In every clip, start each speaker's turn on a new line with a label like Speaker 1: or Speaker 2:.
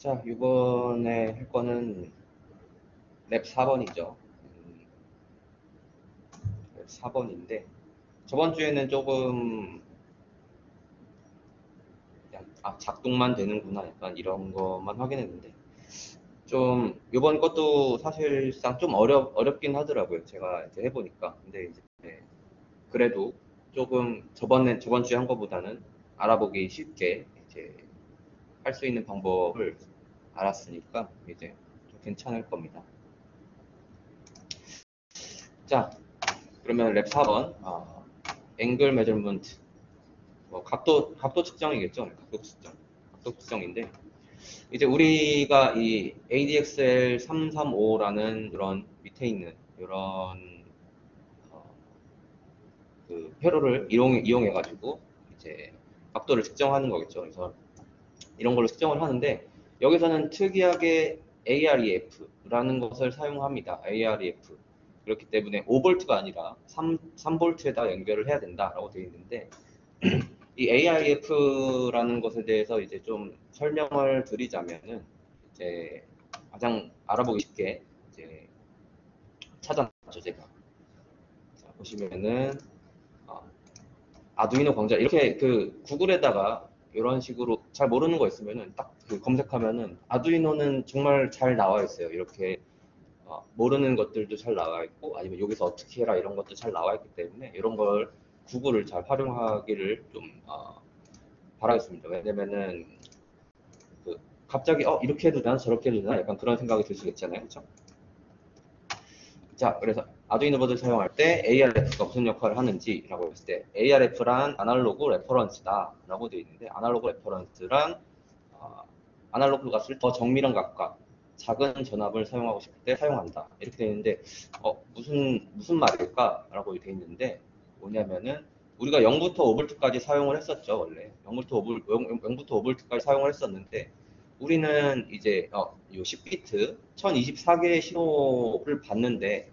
Speaker 1: 자, 이번에 할 거는 랩 4번이죠. 랩 4번인데, 저번 주에는 조금, 그냥, 작동만 되는구나. 약간 이런 것만 확인했는데, 좀, 이번 것도 사실상 좀 어렵긴 하더라고요. 제가 이제 해보니까. 근데 이제, 그래도 조금 저번 주에 한 것보다는 알아보기 쉽게 이제 할 수 있는 방법을 알았으니까 이제 좀 괜찮을 겁니다. 자, 그러면 랩 4번, 앵글 메저먼트, 각도 측정이겠죠. 각도 측정인데, 이제 우리가 이 ADXL 335라는 이런 밑에 있는 이런 그 회로를 이용해가지고 이제 각도를 측정하는 거겠죠. 그래서 이런 걸로 측정을 하는데, 여기서는 특이하게 AREF라는 것을 사용합니다. AREF. 그렇기 때문에 5V가 아니라 3V에다 연결을 해야 된다라고 되어 있는데, 이 AIF라는 것에 대해서 이제 좀 설명을 드리자면은, 이제 가장 알아보기 쉽게 이제 찾아놨죠, 제가. 자, 보시면은 아두이노 광자 이렇게 그 구글에다가 이런 식으로 잘 모르는 거 있으면은 딱 그 검색하면은 아두이노는 정말 잘 나와 있어요. 이렇게 모르는 것들도 잘 나와 있고, 아니면 여기서 어떻게 해라 이런 것도 잘 나와 있기 때문에 이런 걸 구글을 잘 활용하기를 좀 바라겠습니다. 왜냐면은 그 갑자기 이렇게 해도 되나 저렇게 해도 되나 약간 그런 생각이 들 수 있잖아요. 그렇죠? 자, 그래서 아두이노 보드를 사용할 때 ARF가 무슨 역할을 하는지라고 했을 때, ARF란 아날로그 레퍼런스다 라고 되어 있는데, 아날로그 레퍼런스란 아날로그 값을 더 정밀한 값과 작은 전압을 사용하고 싶을 때 사용한다 이렇게 되어 있는데, 무슨 말일까 라고 되어 있는데, 뭐냐면은 우리가 0부터 5V까지 사용을 했었죠. 원래 0부터 5V까지 사용을 했었는데, 우리는 이제 요 10비트 1024개의 신호를 받는데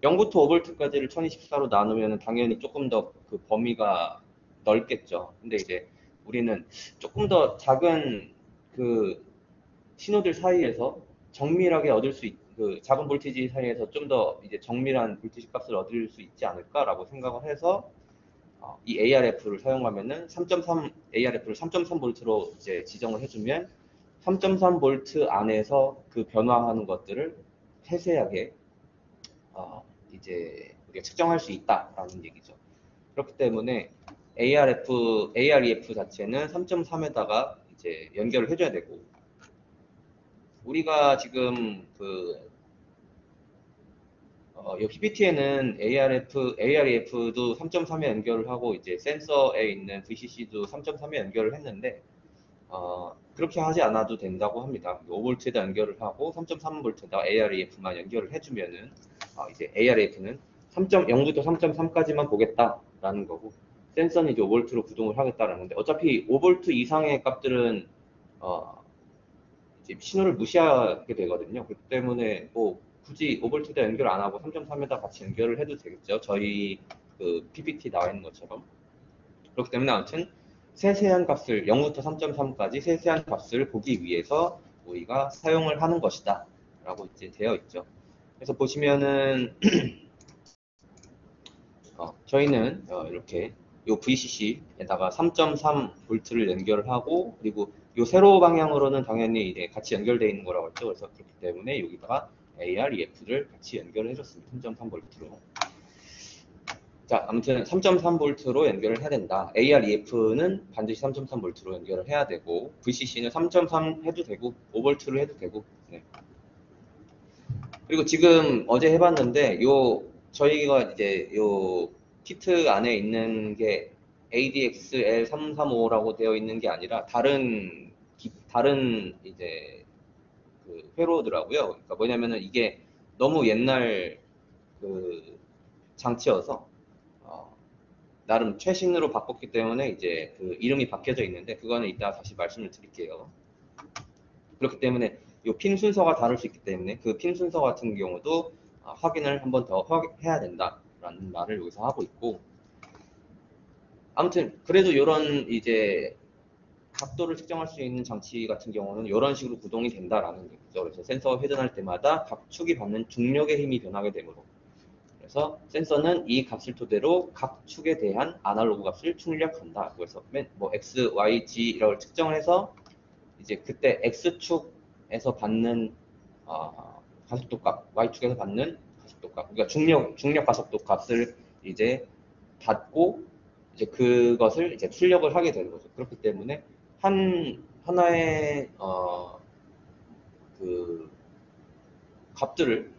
Speaker 1: 0부터 5V까지를 1024로 나누면 당연히 조금 더 그 범위가 넓겠죠. 근데 이제 우리는 조금 더 작은 그 신호들 사이에서 정밀하게 얻을 수 그 작은 볼티지 사이에서 좀 더 이제 정밀한 볼티지 값을 얻을 수 있지 않을까라고 생각을 해서 이 ARF를 사용하면은 ARF를 3.3V로 이제 지정을 해주면 3.3V 안에서 그 변화하는 것들을 세세하게 이제 우리가 측정할 수 있다라는 얘기죠. 그렇기 때문에 AREF 자체는 3.3에다가 이제 연결을 해줘야 되고, 우리가 지금 이 PPT에는 AREF도 3.3에 연결을 하고, 이제 센서에 있는 VCC도 3.3에 연결을 했는데, 그렇게 하지 않아도 된다고 합니다. 5V에다 연결을 하고 3.3V에다 AREF만 연결을 해주면은 이제 AREF는 0부터 3.3까지만 보겠다라는 거고, 센서는 이제 5V로 구동을 하겠다라는 건데, 어차피 5V 이상의 값들은 이제 신호를 무시하게 되거든요. 그렇기 때문에 뭐 굳이 5V에다 연결 안 하고 3.3에다 같이 연결을 해도 되겠죠. 저희 그 PPT 나와 있는 것처럼. 그렇기 때문에 아무튼 세세한 값을 0부터 3.3까지 세세한 값을 보기 위해서 우리가 사용을 하는 것이다 라고 이제 되어 있죠. 그래서 보시면은 저희는 이렇게 요 VCC에다가 3.3V를 연결을 하고, 그리고 요 세로 방향으로는 당연히 이제 같이 연결되어 있는 거라고 했죠. 그래서 그렇기 때문에 여기다가 AREF를 같이 연결을 해줬습니다. 3.3V로. 자, 아무튼 3.3V로 연결을 해야 된다. AREF는 반드시 3.3V로 연결을 해야 되고, VCC는 3.3 해도 되고 5V로 해도 되고. 네. 그리고 지금 어제 해봤는데 저희가 이제 요 키트 안에 있는 게 ADXL335라고 되어 있는 게 아니라 다른 이제 그 회로더라고요. 그러니까 뭐냐면은 이게 너무 옛날 그 장치여서 나름 최신으로 바꿨기 때문에 이제 그 이름이 바뀌어져 있는데, 그거는 이따 다시 말씀을 드릴게요. 그렇기 때문에 이 핀 순서가 다를 수 있기 때문에 그 핀 순서 같은 경우도 확인을 한 번 더 해야 된다라는 말을 여기서 하고 있고, 아무튼 그래도 이런 이제 각도를 측정할 수 있는 장치 같은 경우는 이런 식으로 구동이 된다라는 얘기죠. 그래서 센서가 회전할 때마다 각 축이 받는 중력의 힘이 변하게 되므로, 그래서 센서는 이 값을 토대로 각 축에 대한 아날로그 값을 출력한다. 그래서 뭐 x, y, g를 측정해서 이제 그때 x축에서 받는 가속도 값, y축에서 받는 가속도 값, 그러니까 중력 가속도 값을 이제 받고 이제 그것을 이제 출력을 하게 되는 거죠. 그렇기 때문에 하나의 그 값들을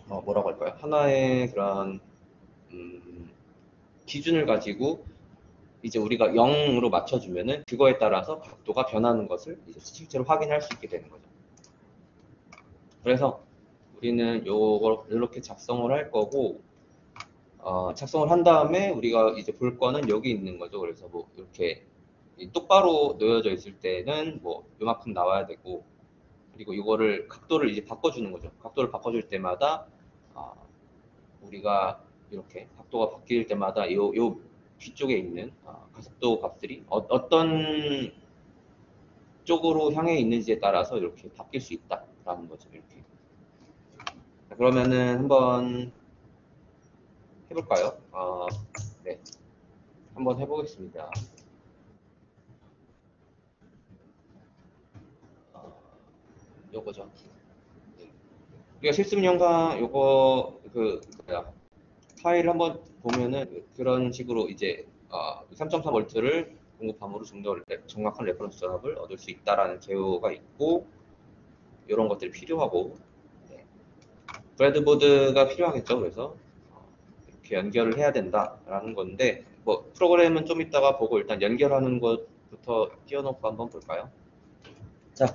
Speaker 1: 뭐라고 할까요? 하나의 그런 기준을 가지고 이제 우리가 0으로 맞춰주면은 그거에 따라서 각도가 변하는 것을 이제 실제로 확인할 수 있게 되는 거죠. 그래서 우리는 요걸 이렇게 작성을 할 거고, 작성을 한 다음에 우리가 이제 볼 거는 여기 있는 거죠. 그래서 뭐 이렇게 똑바로 놓여져 있을 때는 뭐 요만큼 나와야 되고, 그리고 이거를 각도를 이제 바꿔주는 거죠. 각도를 바꿔줄 때마다 우리가 이렇게 각도가 바뀔 때마다 요 뒤쪽에 있는 가속도 값들이 어떤 쪽으로 향해 있는지에 따라서 이렇게 바뀔 수 있다라는 거죠. 이렇게. 그러면은 한번 해볼까요? 네, 한번 해보겠습니다. 요거죠. 네. 우리가 실습 영상 요거 파일 한번 보면은 그런 식으로 이제 3.4V를 공급함으로 좀 더 정확한 레퍼런스 전압을 얻을 수 있다라는 제어가 있고, 이런 것들이 필요하고, 네. 브레드보드가 필요하겠죠. 그래서 이렇게 연결을 해야 된다라는 건데, 뭐 프로그램은 좀 이따가 보고 일단 연결하는 것부터 띄워놓고 한번 볼까요? 자,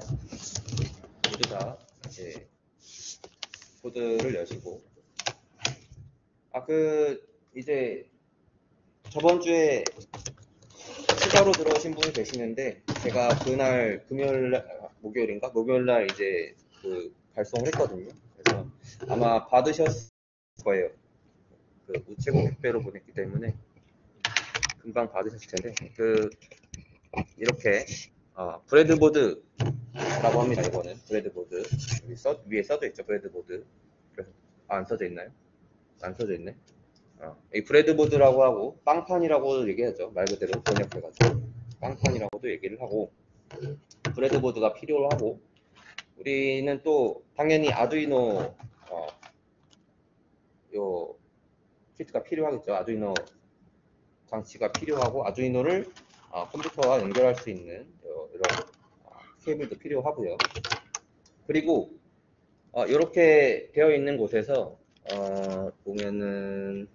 Speaker 1: 모두 다 이제 코드를 여시고, 이제 저번 주에 추가로 들어오신 분이 계시는데, 제가 그날 목요일날 이제 발송을 했거든요. 그래서 아마 받으셨을 거예요. 우체국 택배로 보냈기 때문에 금방 받으셨을 텐데, 이렇게 브레드보드라고 합니다. 이거는 브레드보드. 위에 써져 있죠. 브레드보드. 그래서 안 써져 있나요? 안 써져 있네. 이 브레드보드라고 하고 빵판이라고 얘기하죠. 말 그대로 번역해가지고 빵판이라고도 얘기를 하고, 브레드보드가 필요하고, 우리는 또 당연히 아두이노 요 키트가 필요하겠죠. 아두이노 장치가 필요하고, 아두이노를 컴퓨터와 연결할 수 있는 이런 케이블도 필요하고요. 그리고 이렇게 되어 있는 곳에서 보면은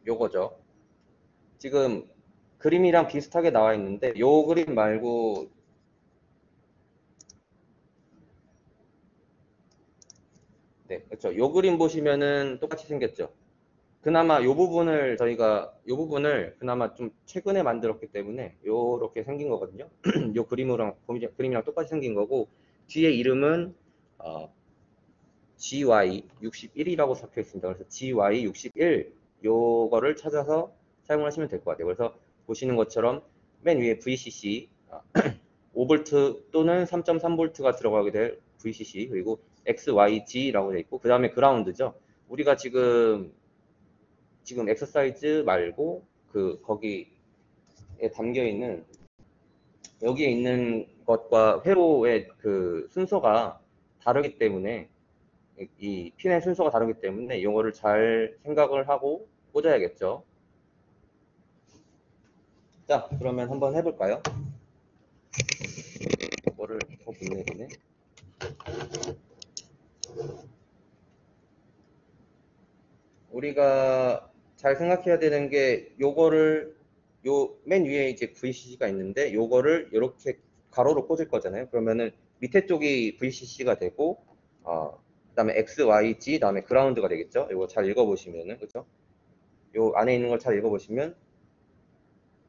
Speaker 1: 요거죠. 지금 그림이랑 비슷하게 나와 있는데, 요 그림 말고 네, 그렇죠. 요 그림 보시면은 똑같이 생겼죠. 그나마 요 부분을 그나마 좀 최근에 만들었기 때문에 요렇게 생긴 거거든요. 요 그림이랑 똑같이 생긴 거고, 뒤에 이름은 GY61이라고 적혀 있습니다. 그래서 GY61 요거를 찾아서 사용하시면 될 것 같아요. 그래서 보시는 것처럼 맨 위에 VCC 5V 또는 3.3V가 들어가게 될 VCC, 그리고 XYG라고 되어 있고, 그 다음에 그라운드죠. 우리가 지금 엑서사이즈 말고 거기에 담겨 있는 여기에 있는 것과 회로의 순서가 다르기 때문에, 이 핀의 순서가 다르기 때문에 이거를 잘 생각을 하고 꽂아야겠죠. 자, 그러면 한번 해볼까요? 이거를 더 붙네. 우리가 잘 생각해야 되는 게, 요거를 맨 위에 이제 VCC가 있는데 요거를 이렇게 가로로 꽂을 거잖아요. 그러면은 밑에 쪽이 VCC가 되고, 그다음에 X, Y, G, 그다음에 그라운드가 되겠죠. 이거 잘 읽어보시면은, 그죠? 요 안에 있는 걸 잘 읽어보시면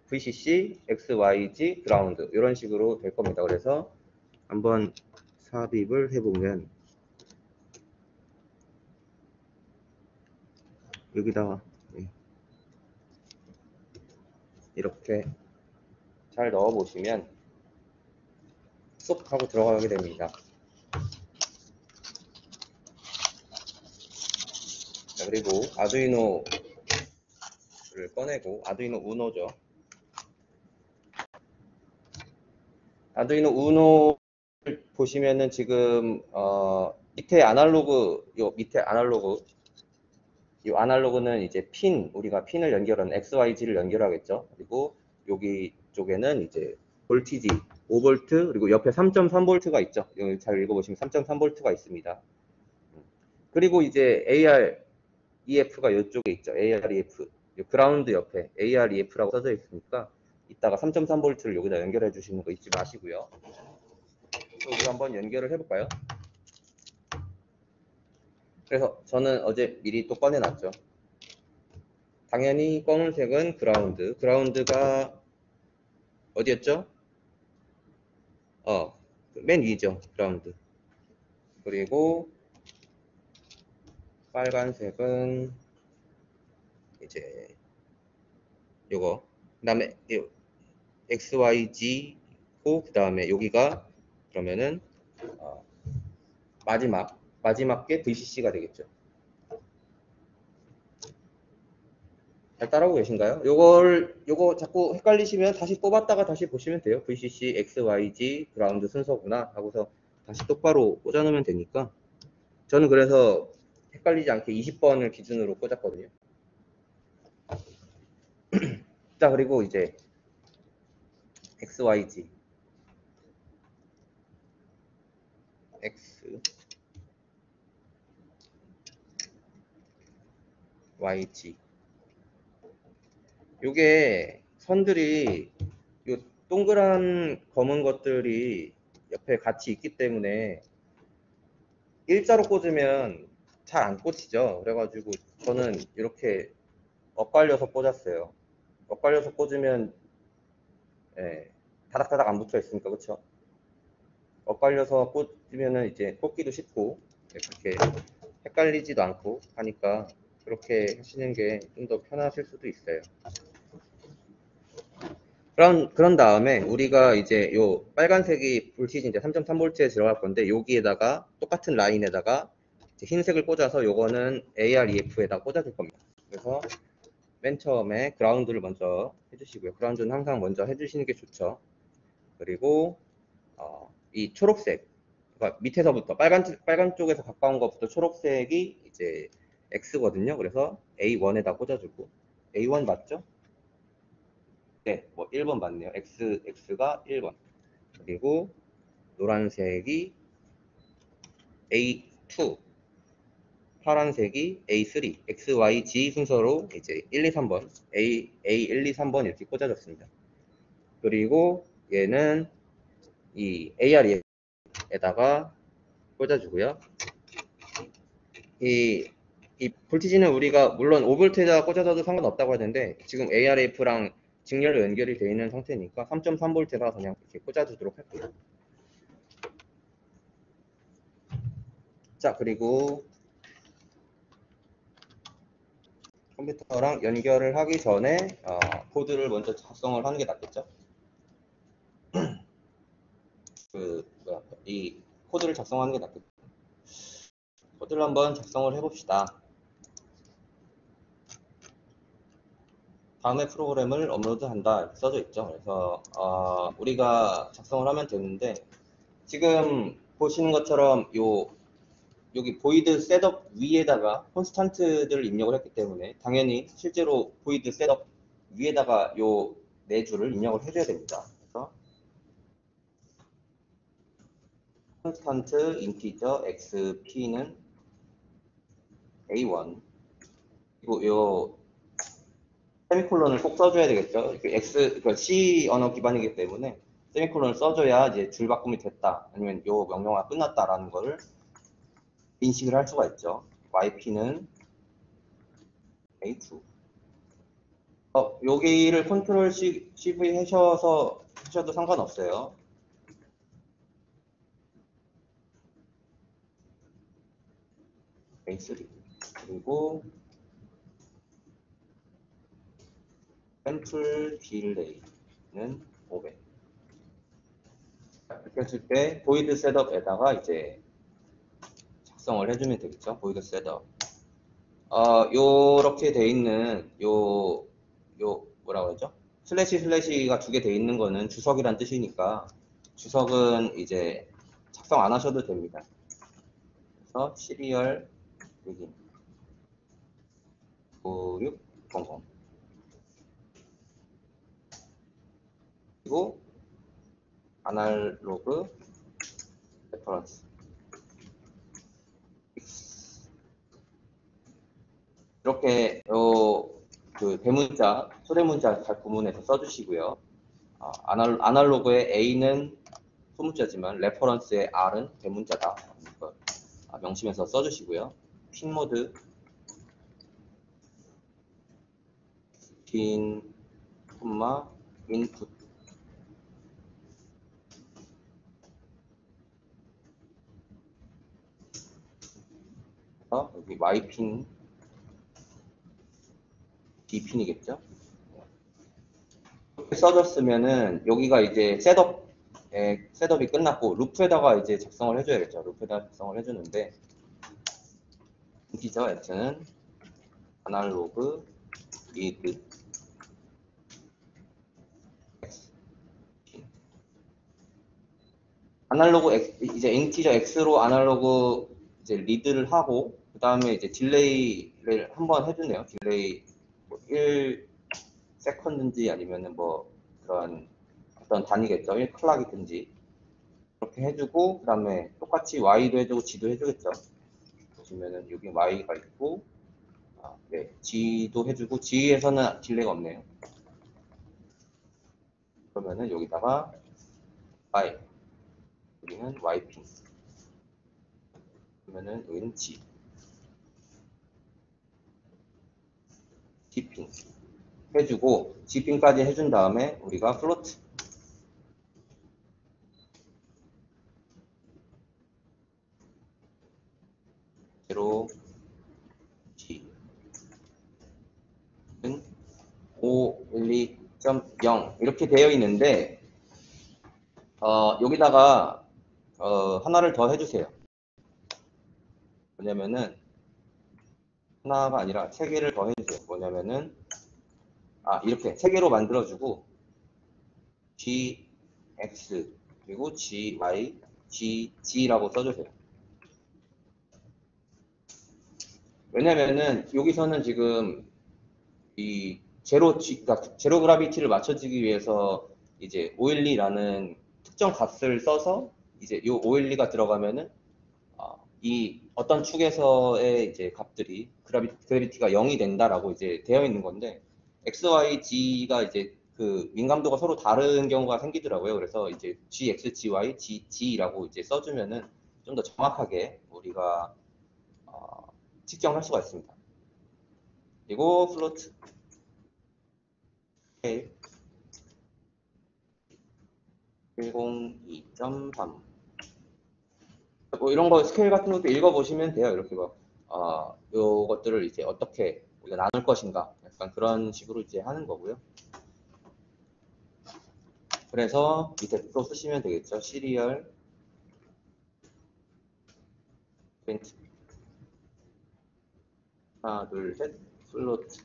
Speaker 1: VCC, X, Y, G, 그라운드 이런 식으로 될 겁니다. 그래서 한번 삽입을 해보면 여기다가 이렇게 잘 넣어 보시면 쏙 하고 들어가게 됩니다. 자, 그리고 아두이노를 꺼내고 아두이노 우노죠. 아두이노 우노 보시면은 지금 밑에 아날로그 이 아날로그는 이제 우리가 핀을 연결하는 XYZ를 연결하겠죠. 그리고 여기 쪽에는 이제 볼티지 5V 그리고 옆에 3.3V가 있죠. 여기 잘 읽어보시면 3.3V가 있습니다. 그리고 이제 AREF가 이쪽에 있죠. AREF 그라운드 옆에 AREF라고 써져 있으니까 이따가 3.3V를 여기다 연결해 주시는 거 잊지 마시고요. 우리 한번 연결을 해볼까요? 그래서 저는 어제 미리 또 꺼내놨죠. 당연히 검은색은 그라운드가 어디였죠? 맨 위죠, 그라운드. 그리고 빨간색은 이제 요거, 그 다음에 XYZ고, 그 다음에 여기가 그러면은 마지막 게 VCC가 되겠죠. 잘 따라오고 계신가요? 요거 자꾸 헷갈리시면 다시 뽑았다가 다시 보시면 돼요. VCC, XYZ, 그라운드 순서구나 하고서 다시 똑바로 꽂아놓으면 되니까. 저는 그래서 헷갈리지 않게 20번을 기준으로 꽂았거든요. 자, 그리고 이제 XYZ, XYZ. 요게 선들이 요 동그란 검은 것들이 옆에 같이 있기 때문에 일자로 꽂으면 잘 안 꽂히죠. 그래가지고 저는 이렇게 엇갈려서 꽂았어요. 엇갈려서 꽂으면 다닥다닥 안 붙어 있으니까, 그쵸? 엇갈려서 꽂으면은 이제 꽂기도 쉽고 이렇게 헷갈리지도 않고 하니까 그렇게 하시는 게 좀 더 편하실 수도 있어요. 그런 다음에 우리가 이제 요 빨간색이 볼티지 이제 3.3V에 들어갈 건데 여기에다가 똑같은 라인에다가 흰색을 꽂아서 요거는 AREF에다 꽂아줄 겁니다. 그래서 맨 처음에 그라운드를 먼저 해주시고요. 그라운드는 항상 먼저 해주시는 게 좋죠. 그리고 이 초록색, 그러니까 밑에서부터 빨간 쪽에서 가까운 것부터 초록색이 이제 X거든요. 그래서 A1에다 꽂아주고 A1 맞죠? 네, 뭐 1번 맞네요. X가 1번. 그리고 노란색이 A2, 파란색이 A3, X, Y, Z 순서로 이제 1, 2, 3번, A 1, 2, 3번 이렇게 꽂아줬습니다. 그리고 얘는 이 AR에다가 꽂아주고요. 이 볼티지는 우리가 물론 5V에다 꽂아줘도 상관없다고 하는데 지금 ARF랑 직렬로 연결이 되어 있는 상태니까 3.3V에다 그냥 이렇게 꽂아주도록 할게요. 자, 그리고 컴퓨터랑 연결을 하기 전에 코드를 먼저 작성을 하는 게 낫겠죠. 이 코드를 작성하는 게 낫겠죠. 코드를 한번 작성을 해봅시다. 다음에 프로그램을 업로드한다 이렇게 써져 있죠. 그래서 우리가 작성을 하면 되는데 지금 보시는 것처럼 여기 보이드 셋업 위에다가 콘스탄트들을 입력을 했기 때문에 당연히 실제로 보이드 셋업 위에다가 요 네 줄을 입력을 해줘야 됩니다. 그래서 콘스탄트 인티저 xp는 a1 그리고 요 세미콜론을 꼭 써줘야 되겠죠. C 언어 기반이기 때문에 세미콜론을 써줘야 이제 줄 바꿈이 됐다 아니면 요 명령어가 끝났다라는 거를 인식을 할 수가 있죠. yp는 a2 여기를 컨트롤 CV 하셔도 상관없어요. A3 그리고 샘플 딜레이는 500. 이렇게 했을 때 보이드 셋업에다가 이제 작성을 해주면 되겠죠. 보이드 셋업. 요렇게 돼 있는 요 뭐라 그러죠? 슬래시가 두 개 돼 있는 거는 주석이란 뜻이니까 주석은 이제 작성 안 하셔도 됩니다. 그래서 시리얼 begin 9600 그리고 아날로그 레퍼런스 이렇게 그 대문자, 소대문자 잘 구문해서 써주시고요. 아날로그의 A는 소문자지만 레퍼런스의 R은 대문자다. 명심해서 써주시고요. 핀 모드, 핀, 콤마, 인풋. 여기 Y핀, D핀이겠죠? 이렇게 써줬으면은 여기가 이제 셋업이 끝났고 루프에다가 이제 작성을 해줘야겠죠. 루프에다가 작성을 해주는데 인티저 x는 아날로그 리드 x 아날로그 x 이제 인티저 x로 아날로그 이제 리드를 하고 그 다음에 이제 딜레이를 한번 해주네요. 딜레이 뭐 1세컨드인지 아니면은 뭐 그런 어떤 단위겠죠. 1클락이든지 그렇게 해주고 그 다음에 똑같이 y도 해주고 g도 해주겠죠. 보시면은 여기 y가 있고 네, g도 해주고 g에서는 딜레이가 없네요. 그러면은 여기다가 y 여기는 y핀 그러면은 여기는 g핀 해주고 g핀까지 해준 다음에 우리가 플로트 제로 g 는 512.0 이렇게 되어 있는데 여기다가 하나를 더 해주세요. 뭐냐면은 하나가 아니라 세 개를 더 해주세요. 뭐냐면은 이렇게 세 개로 만들어주고 gx 그리고 gy g라고 써주세요. 왜냐면은 여기서는 지금 이 그러니까 제로 그라비티를 맞춰주기 위해서 이제 512라는 특정 값을 써서 이제 이 512가 들어가면은 이 어떤 축에서의 이제 값들이 그래비티가 0이 된다라고 이제 되어 있는 건데 x, y, g가 이제 그 민감도가 서로 다른 경우가 생기더라고요. 그래서 이제 gx, gy, g라고 이제 써주면은 좀 더 정확하게 우리가 측정할 수가 있습니다. 그리고 플로트 스케일 102.3 뭐 이런 거 스케일 같은 것도 읽어보시면 돼요. 이렇게 뭐 요것들을 이제 어떻게 우리가 나눌 것인가 약간 그런 식으로 이제 하는 거고요. 그래서 밑에 또 쓰시면 되겠죠. 시리얼 프린트 하나 둘셋 플로트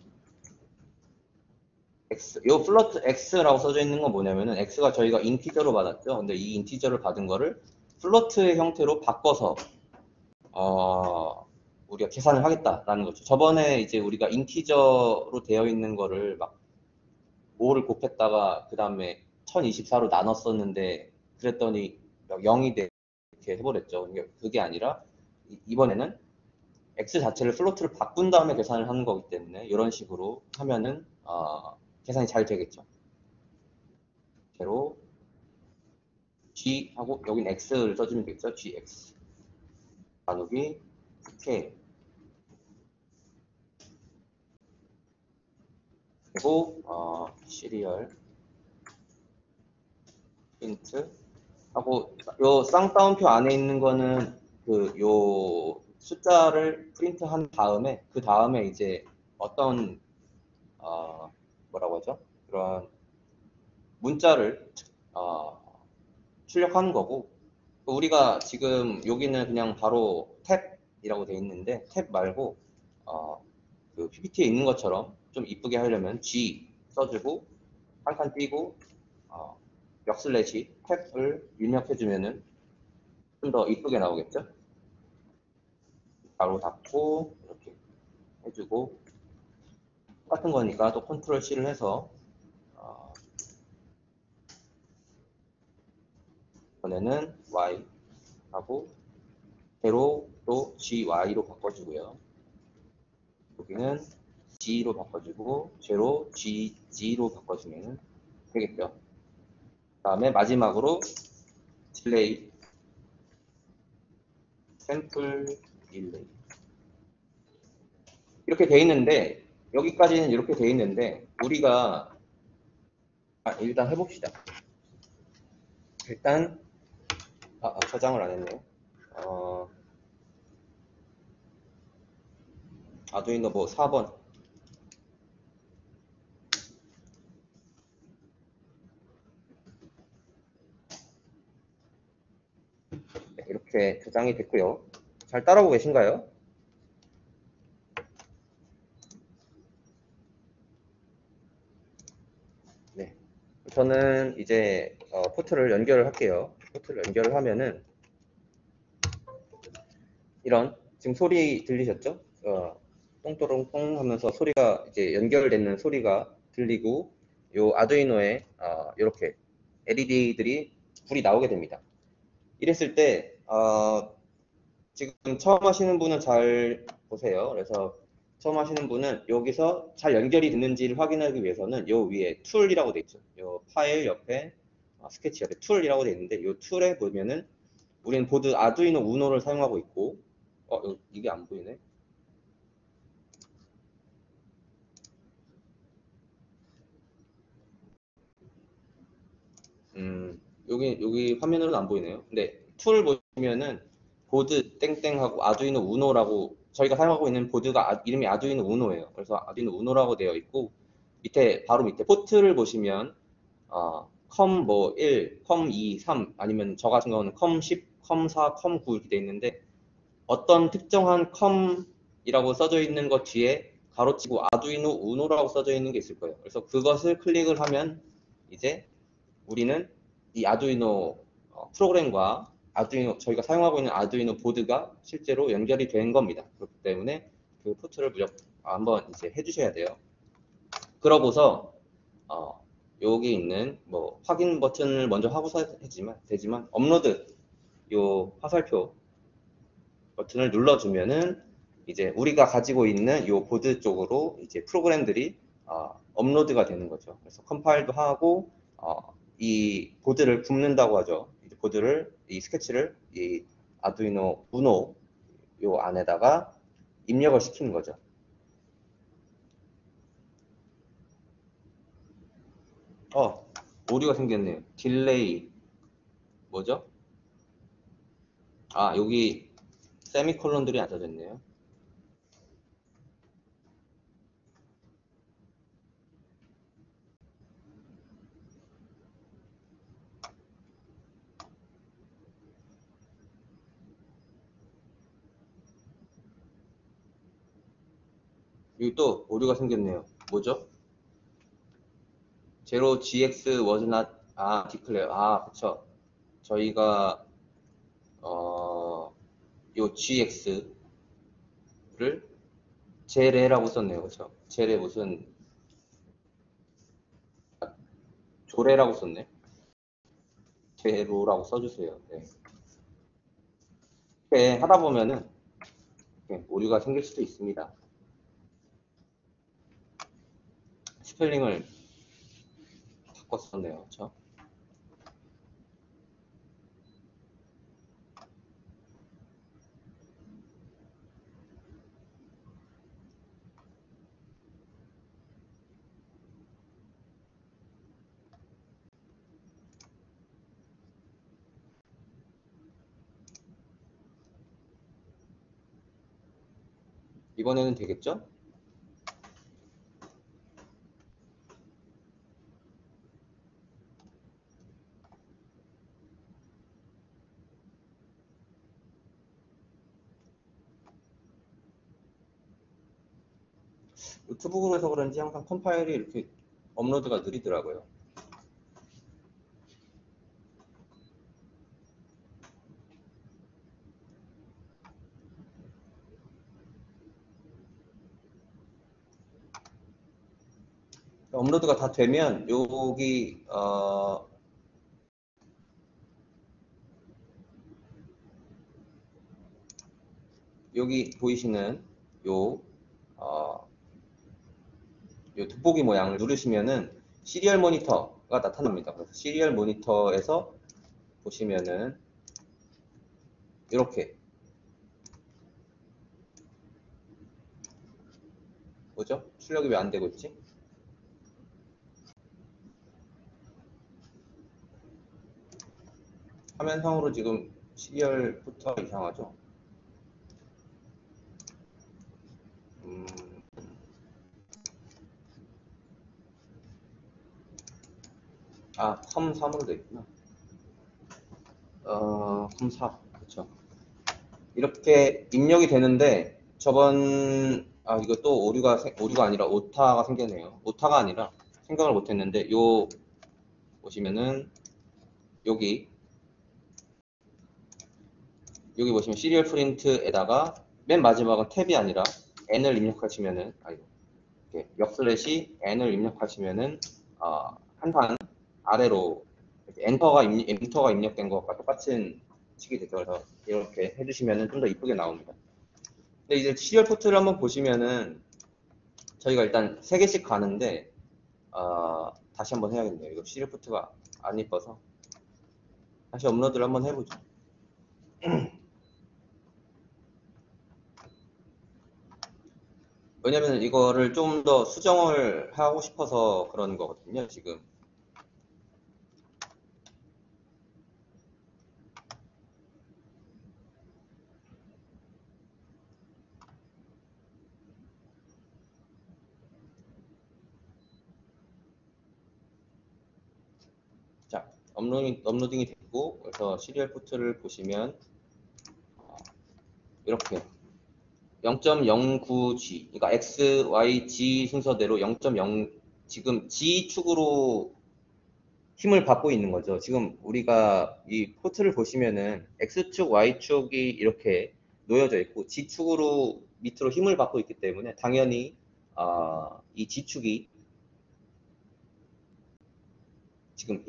Speaker 1: x 요 플로트 x라고 써져 있는 건 뭐냐면은 x가 저희가 인티저로 받았죠. 근데 이 인티저를 받은 거를 플로트의 형태로 바꿔서 우리가 계산을 하겠다라는 거죠. 저번에 이제 우리가 인티저로 되어 있는 거를 막 5를 곱했다가 그 다음에 1024로 나눴었는데 그랬더니 0이 돼 이렇게 해버렸죠. 그게 아니라 이번에는 x 자체를 플로트를 바꾼 다음에 계산을 하는 거기 때문에 이런 식으로 하면은 계산이 잘 되겠죠. 제로 g 하고 여긴 x를 써주면 되겠죠. gx 나누기 스케일 그리고 시리얼 힌트 하고 요 쌍따옴표 안에 있는 거는 그 요 숫자를 프린트한 다음에 그 다음에 이제 어떤 뭐라고 하죠? 그런 문자를 출력하는 거고, 우리가 지금 여기는 그냥 바로 탭이라고 돼 있는데 탭 말고 그 PPT에 있는 것처럼 좀 이쁘게 하려면 G 써주고 한 칸 띄고 역슬래시 탭을 입력해주면은 좀 더 이쁘게 나오겠죠? 바로 닫고 이렇게 해주고, 똑같은 거니까 또 컨트롤 C를 해서 이번에는 Y 하고 제로로 GY로 바꿔주고요. 여기는 G로 바꿔주고 제로 GG로 바꿔주면 되겠죠. 다음에 마지막으로 딜레이 샘플 딜레이 이렇게 돼 있는데, 여기까지는 이렇게 돼 있는데 우리가 일단 해봅시다. 일단 저장을 안 했네요. 아두이노 뭐 4번 이렇게 저장이 됐고요. 잘 따라오고 계신가요? 네. 저는 이제 포트를 연결을 할게요. 포트를 연결을 하면은 이런 지금 소리 들리셨죠? 똥또롱똥 하면서 소리가 이제 연결되는 소리가 들리고, 요 아두이노에 이렇게 LED들이 불이 나오게 됩니다. 이랬을 때 지금 처음 하시는 분은 잘 보세요. 그래서 처음 하시는 분은 여기서 잘 연결이 됐는지를 확인하기 위해서는 요 위에 툴이라고 돼 있죠. 요 파일 옆에 스케치 옆에 툴이라고 돼 있는데, 요 툴에 보면은 우리는 보드 아두이노 우노를 사용하고 있고, 이게 안 보이네. 여기 화면으로는 안 보이네요. 근데 툴 보시면은 보드 땡땡하고 아두이노 우노라고, 저희가 사용하고 있는 보드가 이름이 아두이노 우노예요. 그래서 아두이노 우노라고 되어 있고, 밑에 바로 밑에 포트를 보시면 컴 뭐 1, 컴 2, 3 아니면 저 같은 경우는 컴 10, 컴 4, 컴 9 이렇게 되어 있는데, 어떤 특정한 컴이라고 써져 있는 것 뒤에 가로치고 아두이노 우노라고 써져 있는 게 있을 거예요. 그래서 그것을 클릭을 하면 이제 우리는 이 아두이노 프로그램과 아두이노, 저희가 사용하고 있는 아두이노 보드가 실제로 연결이 된 겁니다. 그렇기 때문에 그 포트를 무조건 한번 이제 해주셔야 돼요. 그러고서 여기 있는 뭐 확인 버튼을 먼저 하고 되지만 업로드 요 화살표 버튼을 눌러주면은 이제 우리가 가지고 있는 요 보드 쪽으로 이제 프로그램들이 업로드가 되는 거죠. 그래서 컴파일도 하고 이 보드를 굽는다고 하죠. 이 스케치를 이 아두이노 우노 요 안에다가 입력을 시키는 거죠. 오류가 생겼네요. 딜레이 뭐죠? 여기 세미콜론들이 안 써졌네요. 여기 또 오류가 생겼네요. 뭐죠? 제로 GX was not declare. 그쵸. 저희가 요 GX를 제레라고 썼네요. 그쵸. 제레 무슨 조레라고 썼네. 제로라고 써주세요. 네. 이렇게 하다 보면은 오류가 생길 수도 있습니다. 스펠링을 바꿨었네요. 그쵸. 이번에는 되겠죠? 노트북으로 해서 그런지 항상 컴파일이 이렇게 업로드가 느리더라고요. 업로드가 다 되면 여기 보이시는 요 돋보기 모양을 누르시면은 시리얼 모니터가 나타납니다. 그래서 시리얼 모니터에서 보시면은 이렇게 뭐죠? 출력이 왜 안 되고 있지? 화면상으로 지금 시리얼부터 이상하죠? 컴3으로 되어 있구나. 컴4, 그렇죠. 이렇게 입력이 되는데 이거 또 오류가 아니라 오타가 생겼네요. 오타가 아니라 생각을 못했는데 보시면은 여기 보시면 시리얼 프린트에다가 맨 마지막은 탭이 아니라 n을 입력하시면은 이렇게 역슬래시 n을 입력하시면은 한 칸 아래로 엔터가 입력된 것과 똑같은 식이 되죠. 그래서 이렇게 해주시면은 좀 더 이쁘게 나옵니다. 근데 이제 시리얼 포트를 한번 보시면은 저희가 일단 3개씩 가는데 다시 한번 해야겠네요. 이거 시리얼 포트가 안 이뻐서 다시 업로드를 한번 해보죠. 왜냐면 이거를 좀 더 수정을 하고 싶어서 그런 거거든요, 지금. 자, 업로딩이 됐고, 그래서 시리얼 포트를 보시면 이렇게 0.09G, 그러니까 X, Y, G 순서대로 0.0, 지금 G축으로 힘을 받고 있는 거죠. 지금 우리가 이 포트를 보시면은 X축, Y축이 이렇게 놓여져 있고 G축으로 밑으로 힘을 받고 있기 때문에 당연히 이 G축이 지금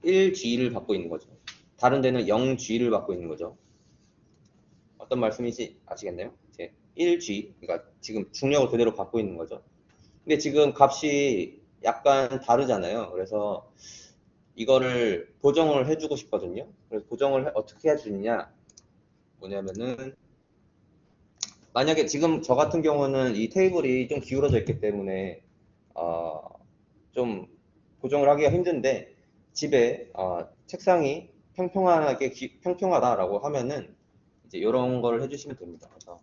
Speaker 1: 1G를 받고 있는 거죠. 다른 데는 0G를 받고 있는 거죠. 어떤 말씀인지 아시겠나요? 1G, 그러니까 지금 중력을 그대로 받고 있는 거죠. 근데 지금 값이 약간 다르잖아요. 그래서 이거를 보정을 해주고 싶거든요. 그래서 보정을 어떻게 해주느냐? 뭐냐면은 만약에 지금 저 같은 경우는 이 테이블이 좀 기울어져 있기 때문에 좀 보정을 하기가 힘든데 집에 책상이 평평하다라고 하면은 이제 이런 걸 해주시면 됩니다. 그래서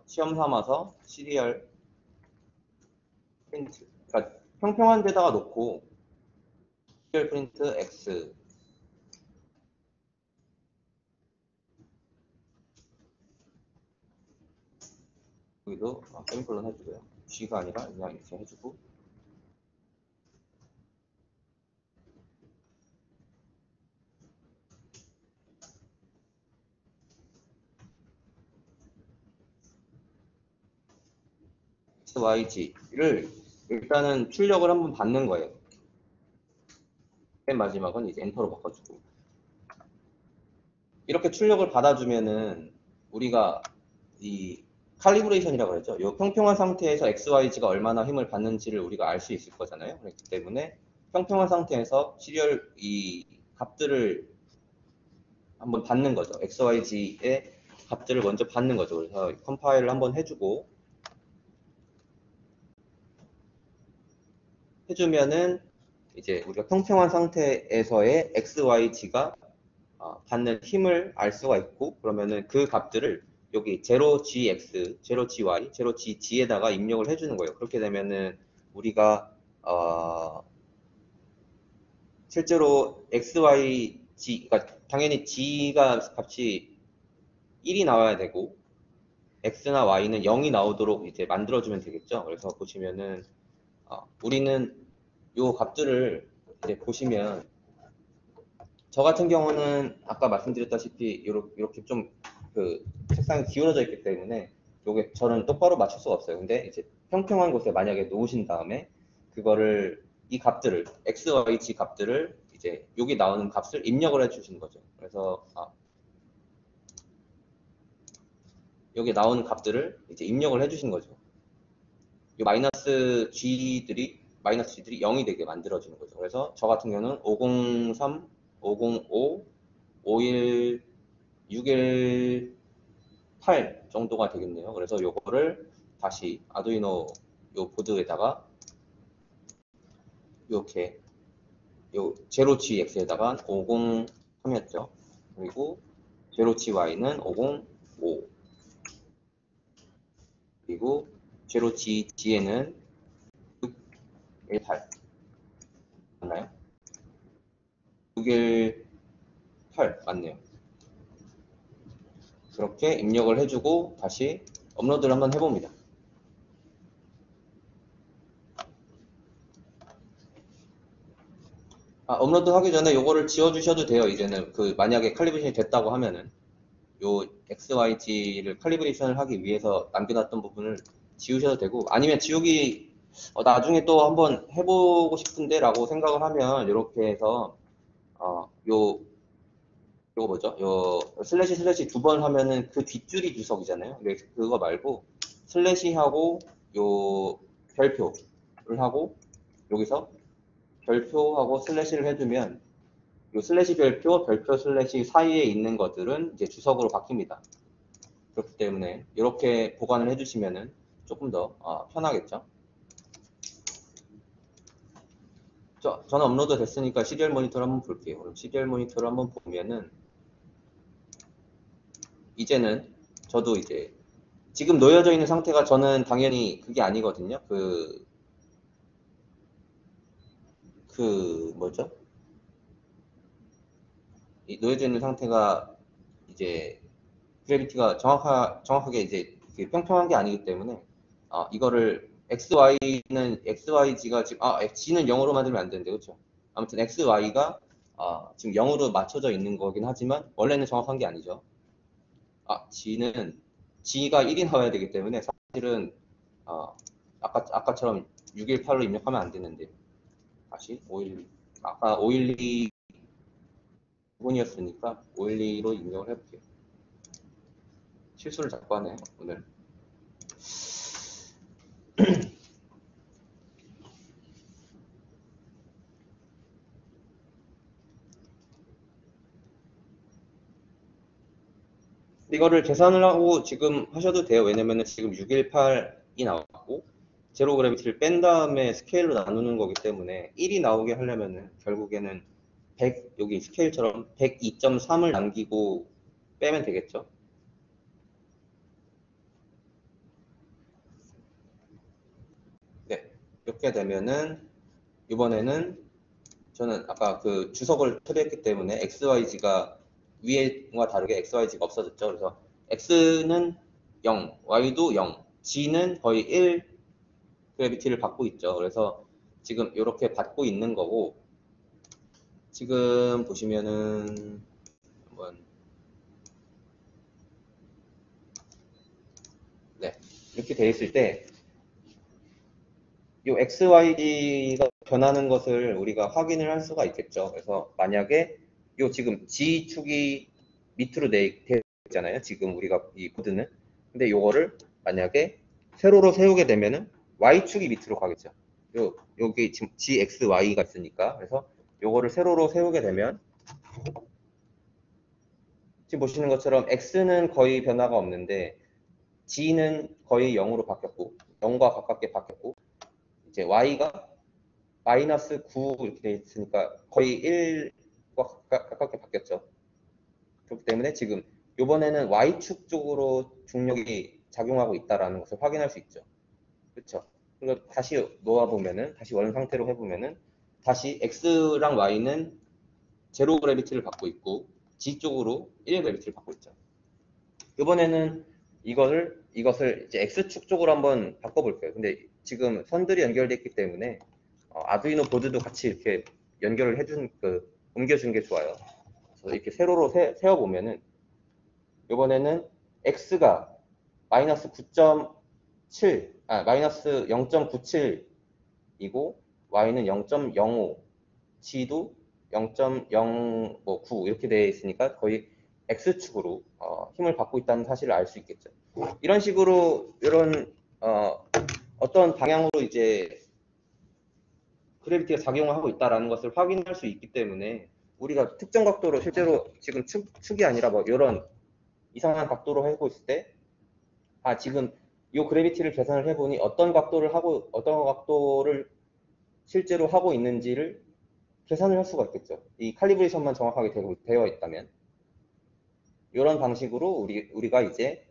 Speaker 1: 시험 삼아서 시리얼 프린트, 그러니까 평평한 데다가 놓고 시리얼 프린트 X 여기도 세미콜론 해주고요. G가 아니라 그냥 이렇게 해주고 YG를 일단은 출력을 한번 받는 거예요. 맨 마지막은 이제 엔터로 바꿔주고 이렇게 출력을 받아주면은 우리가 이 칼리브레이션이라고 그랬죠. 이 평평한 상태에서 XYG가 얼마나 힘을 받는지를 우리가 알 수 있을 거잖아요. 그렇기 때문에 평평한 상태에서 시리얼 이 값들을 한번 받는 거죠. XYG의 값들을 먼저 받는 거죠. 그래서 컴파일을 한번 해주면은 이제 우리가 평평한 상태에서의 XYG가 받는 힘을 알 수가 있고 그러면은 그 값들을 여기 0GX, 0GY, 0GG에다가 입력을 해주는 거예요. 그렇게 되면은 우리가 실제로 XYG, 그러니까 당연히 G가 값이 1이 나와야 되고 x나 y는 0이 나오도록 이제 만들어주면 되겠죠. 그래서 보시면은 우리는 요 값들을 이제 보시면 저 같은 경우는 아까 말씀드렸다시피 이렇게 좀 그 책상이 기울어져 있기 때문에 요게 저는 똑바로 맞출 수가 없어요. 근데 이제 평평한 곳에 만약에 놓으신 다음에 그거를 이 값들을 x, y, g 값들을 이제 여기 나오는 값을 입력을 해주시는 거죠. 그래서 여기 나오는 값들을 이제 입력을 해주신 거죠. 이 마이너스 g들이 0이 되게 만들어지는 거죠. 그래서 저 같은 경우는 503, 505, 51, 61, 8 정도가 되겠네요. 그래서 요거를 다시 아두이노 요 보드에다가 이렇게 요 0GX에다가 503이었죠. 그리고 0GY는 505 그리고 0GG에는 618 맞나요? 618 맞네요. 그렇게 입력을 해주고 다시 업로드를 한번 해봅니다. 업로드 하기 전에 요거를 지워주셔도 돼요. 이제는 그 만약에 칼리브레이션이 됐다고 하면은 요 XYG를 칼리브레이션을 하기 위해서 남겨놨던 부분을 지우셔도 되고 아니면 지우기 나중에 또 한번 해보고 싶은데 라고 생각을 하면 이렇게 해서 요거 뭐죠? 요 슬래시 두 번 하면은 그 뒷줄이 주석이잖아요. 근데 그거 말고 슬래시 하고 요 별표를 하고 여기서 별표하고 슬래시를 해주면 요 슬래시 별표 슬래시 사이에 있는 것들은 이제 주석으로 바뀝니다. 그렇기 때문에 이렇게 보관을 해주시면은 조금 더 편하겠죠. 저는 업로드 됐으니까 시리얼 모니터를 한번 볼게요. 그럼 시리얼 모니터를 한번 보면은 이제는 저도 이제 지금 놓여져 있는 상태가 저는 당연히 그게 아니거든요. 뭐죠? 이 놓여져 있는 상태가 이제 그래비티가 정확하게 이제 평평한 게 아니기 때문에 이거를 XYG가 지금 G는 0으로 만들면 안 되는데 그렇죠? 아무튼 XY가 지금 0으로 맞춰져 있는 거긴 하지만 원래는 정확한 게 아니죠. G가 1이 나와야 되기 때문에 사실은 아까처럼 618로 입력하면 안 되는데 다시 512 아까 512 부분이었으니까 512로 입력을 해볼게요. 실수를 자꾸 하네요 오늘. 이거를 계산을 하고 지금 하셔도 돼요. 왜냐면은 지금 618이 나왔고 제로 그래비티를 뺀 다음에 스케일로 나누는 거기 때문에 1이 나오게 하려면은 결국에는 100 여기 스케일처럼 102.3을 남기고 빼면 되겠죠. 네, 이렇게 되면은 이번에는 저는 아까 그 주석을 처리했기 때문에 XYG가 위에와 다르게 XYG가 없어졌죠. 그래서 X는 0, Y도 0, G는 거의 1 그래비티를 받고 있죠. 그래서 지금 이렇게 받고 있는 거고 지금 보시면은 한번 네, 이렇게 돼 있을 때 이 XYG가 변하는 것을 우리가 확인을 할 수가 있겠죠. 그래서 만약에 요 지금 G축이 밑으로 되어 있잖아요. 지금 우리가 이 코드는. 근데 요거를 만약에 세로로 세우게 되면은 Y축이 밑으로 가겠죠. 여기 지금 GXY가 있으니까. 그래서 요거를 세로로 세우게 되면 지금 보시는 것처럼 X는 거의 변화가 없는데 G는 거의 0으로 바뀌었고 0과 가깝게 바뀌었고 이제 Y가 마이너스 9 이렇게 돼 있으니까 거의 1과 가깝게 바뀌었죠. 그렇기 때문에 지금 이번에는 Y축 쪽으로 중력이 작용하고 있다는 것을 확인할 수 있죠. 그렇죠. 그리고 다시 놓아보면은 다시 원 상태로 해보면은 다시 X랑 Y는 제로 그래비티를 받고 있고 G 쪽으로 1 그래비티를 받고 있죠. 이번에는 이것을 이제 X축 쪽으로 한번 바꿔볼게요. 근데 지금 선들이 연결됐기 때문에 아두이노 보드도 같이 이렇게 연결을 옮겨준 게 좋아요. 그래서 이렇게 세로로 세워보면은 이번에는 X가 마이너스 9.7, 마이너스 0.97이고 Y는 0.05, G도 0.09 이렇게 되어 있으니까 거의 X축으로 힘을 받고 있다는 사실을 알 수 있겠죠. 이런 식으로 이런 어떤 방향으로 이제 그래비티가 작용을 하고 있다는 것을 확인할 수 있기 때문에 우리가 특정 각도로 실제로 지금 축이 아니라 뭐 이런 이상한 각도로 하고 있을 때 지금 이 그래비티를 계산을 해보니 어떤 각도를 실제로 하고 있는지를 계산을 할 수가 있겠죠. 이 칼리브레이션만 정확하게 되어 있다면 이런 방식으로 우리가 이제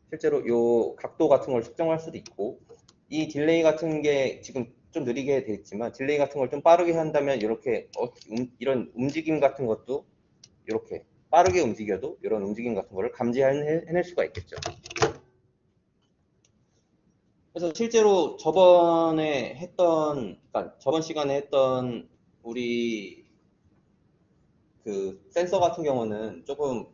Speaker 1: 실제로 이 각도 같은 걸 측정할 수도 있고 이 딜레이 같은 게 지금 좀 느리게 돼 있지만 딜레이 같은 걸 좀 빠르게 한다면 이렇게 이런 움직임 같은 것도 이렇게 빠르게 움직여도 이런 움직임 같은 거를 감지해낼 수가 있겠죠. 그래서 실제로 저번 시간에 했던 우리 그 센서 같은 경우는 조금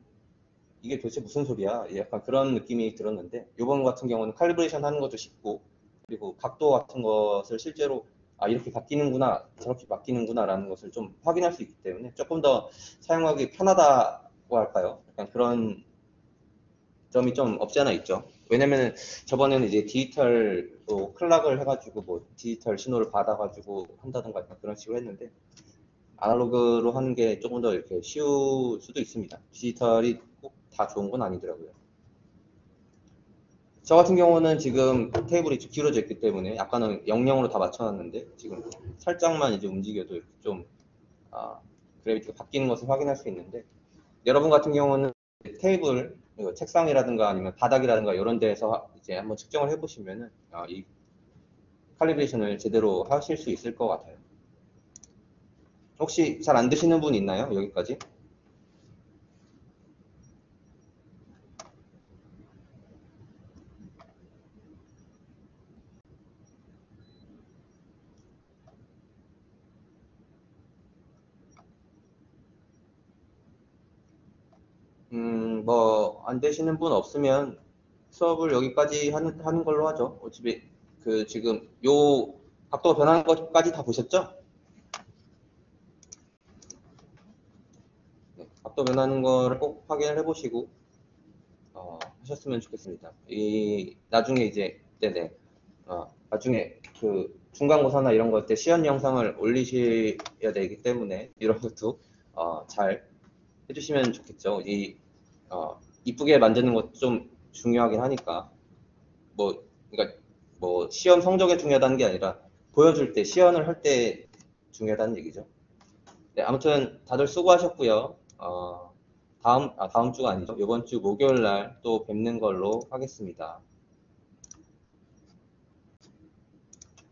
Speaker 1: 이게 도대체 무슨 소리야? 약간 그런 느낌이 들었는데 이번 같은 경우는 칼리브레이션 하는 것도 쉽고 그리고 각도 같은 것을 실제로 이렇게 바뀌는구나 저렇게 바뀌는구나 라는 것을 좀 확인할 수 있기 때문에 조금 더 사용하기 편하다고 할까요? 약간 그런 점이 좀 없지 않아 있죠. 왜냐면 저번에는 이제 디지털로 클락을 해가지고 뭐 디지털 신호를 받아가지고 한다던가 약간 그런 식으로 했는데 아날로그로 하는 게 조금 더 이렇게 쉬울 수도 있습니다. 디지털이 꼭 다 좋은 건 아니더라고요. 저 같은 경우는 지금 테이블이 좀 길어져 있기 때문에 아까는 00으로 다 맞춰놨는데 지금 살짝만 이제 움직여도 이렇게 좀 그래비티가 바뀌는 것을 확인할 수 있는데 여러분 같은 경우는 테이블, 책상이라든가 아니면 바닥이라든가 이런 데에서 이제 한번 측정을 해보시면은 이 칼리브레이션을 제대로 하실 수 있을 것 같아요. 혹시 잘 안 되시는 분 있나요? 여기까지? 뭐 안 되시는 분 없으면 수업을 여기까지 하는 걸로 하죠. 어차피 지금 요 각도가 변하는 것까지 다 보셨죠? 네, 각도 변하는 거를 꼭 확인을 해보시고 하셨으면 좋겠습니다. 나중에 이제 네네 나중에 그 중간고사나 이런 것 때 시연 영상을 올리셔야 되기 때문에 이런 것도 잘 해주시면 좋겠죠. 이쁘게 만드는 것도 좀 중요하긴 하니까 그러니까 뭐 시험 성적에 중요하다는 게 아니라 보여줄 때 시연을 할 때 중요하다는 얘기죠. 네, 아무튼 다들 수고하셨고요. 다음 주가 아니죠. 이번 주 목요일 날 또 뵙는 걸로 하겠습니다.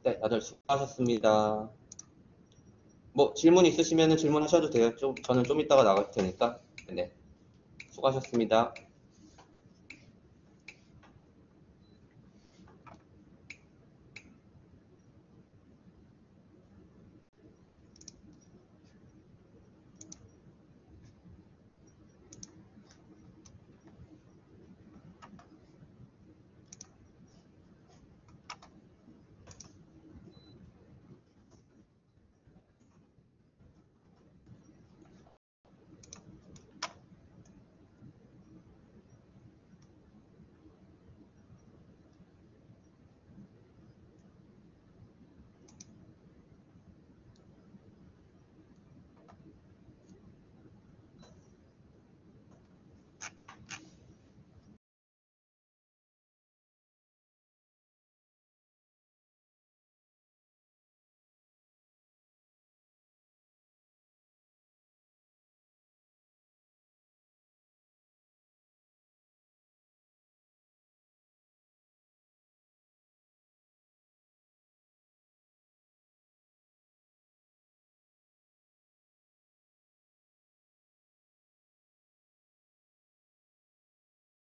Speaker 1: 네, 다들 수고하셨습니다. 뭐 질문 있으시면 질문하셔도 돼요. 저는 좀 이따가 나갈 테니까. 네, 수고하셨습니다.